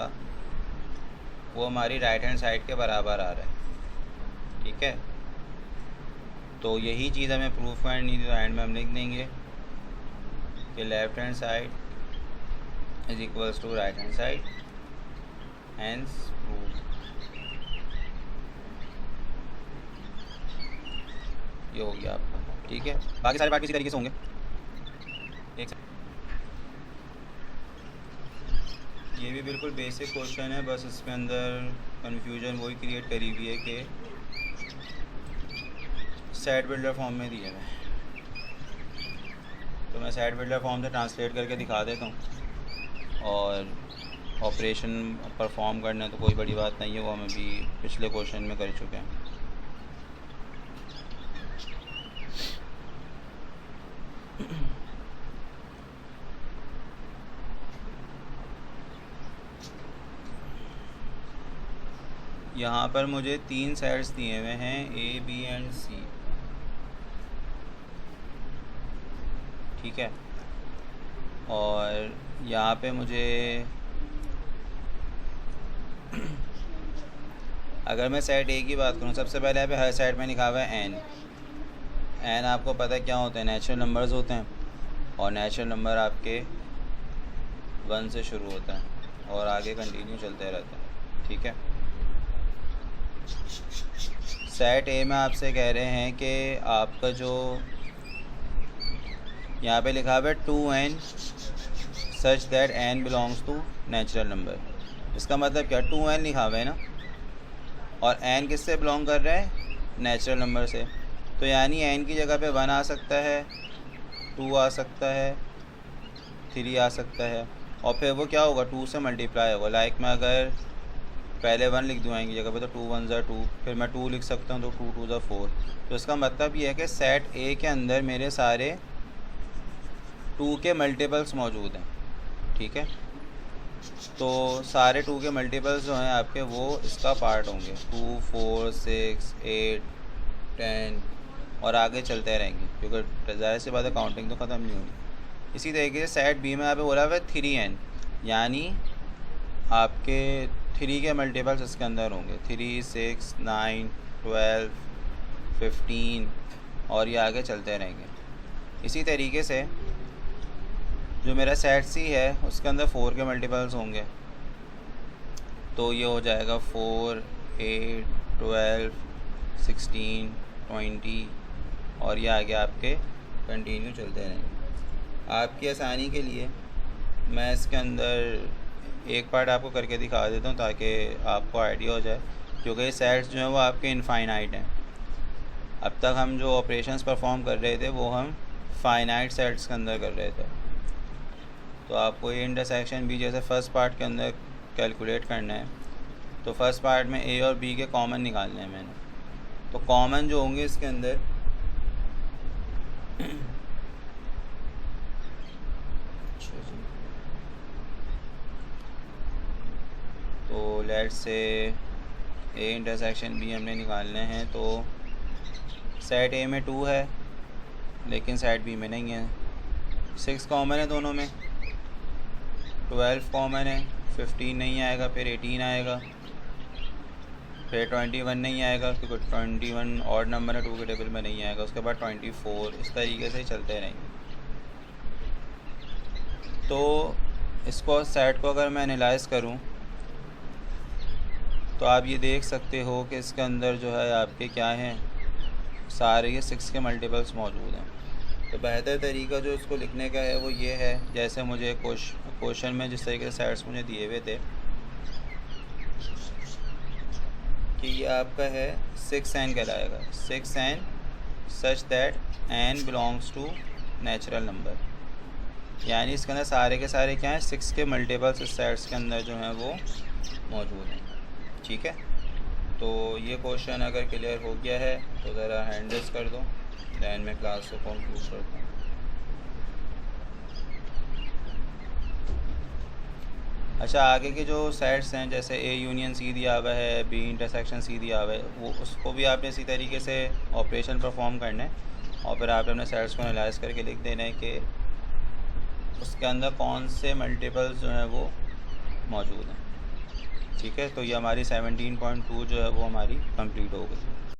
वो हमारी राइट हैंड साइड के बराबर आ रहा है, ठीक है। तो यही चीज़ हमें प्रूफ करनी थी, तो एंड में हम लिख देंगे कि left hand side is equals to right hand side, hence proof. ये हो गया आपका, ठीक है। बाकी सारे पार्ट इसी तरीके से होंगे। एक ये भी बिल्कुल बेसिक क्वेश्चन है, बस इसके अंदर कन्फ्यूजन वही क्रिएट करी हुई है कि सेट बिल्डर फॉर्म में दिए हुए। तो मैं सेट बिल्डर फॉर्म से ट्रांसलेट करके दिखा देता हूँ, और ऑपरेशन परफॉर्म करना तो कोई बड़ी बात नहीं है, वो हम अभी पिछले क्वेश्चन में कर चुके हैं। यहाँ पर मुझे 3 सेट्स दिए हुए हैं, A, B एंड C, ठीक है। और यहाँ पे मुझे अगर मैं सेट A की बात करूँ, सबसे पहले यहाँ पे हर सेट में लिखा हुआ है N। N आपको पता है क्या होते हैं, नेचुरल नंबर्स होते हैं, और नेचुरल नंबर आपके 1 से शुरू होता है और आगे कंटिन्यू चलते रहता है, ठीक है। सेट A में आपसे कह रहे हैं कि आपका जो यहाँ पे लिखा हुआ है 2n such that n belongs to natural number. इसका मतलब क्या, 2n लिखा हुआ है ना, और n किससे बिलोंग कर रहा है, नेचुरल नंबर से। तो यानी n की जगह पे 1 आ सकता है, 2 आ सकता है, 3 आ सकता है, और फिर वो क्या होगा, 2 से मल्टीप्लाई होगा। लाइक मैं अगर पहले 1 लिख दूँ n की जगह पे, तो 2 1 ज़ा 2, फिर मैं 2 लिख सकता हूँ, तो 2 2 ज़ा 4। तो इसका मतलब ये है कि सेट ए के अंदर मेरे सारे 2 के मल्टीपल्स मौजूद हैं, ठीक है। तो सारे 2 के मल्टीपल्स जो हैं आपके, वो इसका पार्ट होंगे, 2 4 6 8 10 और आगे चलते रहेंगे, क्योंकि ज़ाहिर सी बात है काउंटिंग तो ख़त्म नहीं होगी। इसी तरीके से सेट बी में यहाँ पे बोला हुआ है 3n, यानी आपके 3 के मल्टीपल्स इसके अंदर होंगे, 3 6 9 12 15 और ये आगे चलते रहेंगे। इसी तरीके से जो मेरा सेट सी है उसके अंदर 4 के मल्टीपल्स होंगे, तो ये हो जाएगा 4 8 12 16 20 और ये आगे आपके कंटिन्यू चलते रहेंगे। आपकी आसानी के लिए मैं इसके अंदर एक पार्ट आपको करके दिखा देता हूँ ताकि आपको आइडिया हो जाए, क्योंकि ये सेट्स जो हैं वो आपके इनफाइनाइट हैं। अब तक हम जो ऑपरेशंस परफॉर्म कर रहे थे वो हम फाइनाइट सेट्स के अंदर कर रहे थे। तो आपको ये इंटरसेक्शन भी जैसे फ़र्स्ट पार्ट के अंदर कैलकुलेट करना है, तो फर्स्ट पार्ट में ए और बी के कॉमन निकालने हैं मैंने। तो कॉमन जो होंगे इसके अंदर तो let's say A intersection B हमने निकालने हैं। तो सेट ए में 2 है लेकिन सेट बी में नहीं है। 6 कॉमन है दोनों में, 12 कॉमन है, 15 नहीं आएगा, फिर 18 आएगा, फिर 21 नहीं आएगा क्योंकि 21 ऑड नंबर है, 2 के टेबल में नहीं आएगा, उसके बाद 24। इस तरीके से चलते रहेंगे। तो इसको सेट को अगर मैं एनालाइज़ करूं तो आप ये देख सकते हो कि इसके अंदर जो है आपके क्या हैं, सारे ये 6 के मल्टीपल्स मौजूद हैं। तो बेहतर तरीका जो इसको लिखने का है वो ये है, जैसे मुझे क्वेश्चन में जिस तरीके से सेट्स मुझे दिए हुए थे कि ये आपका है 6n कहलाएगा, 6n such that n belongs to natural number, यानी इसके अंदर सारे के सारे क्या हैं, 6 के मल्टीपल्स इस सेट्स के अंदर जो हैं वो मौजूद हैं, ठीक है। तो ये क्वेश्चन अगर क्लियर हो गया है तो ज़रा हैंड रेज़ कर दो, दैन मैं क्लास को कंक्लूड करता हूँ। अच्छा, आगे के जो सेट्स हैं जैसे ए यूनियन सी दिया हुआ है, बी इंटरसेक्शन सी दिया हुआ है, वो उसको भी आपने इसी तरीके से ऑपरेशन परफॉर्म करना है और फिर आपने अपने सेट्स को एनालाइज करके लिख देना है कि उसके अंदर कौन से मल्टीपल्स जो हैं वो मौजूद हैं, ठीक है। तो ये हमारी 17.2 जो है वो हमारी कंप्लीट हो गई।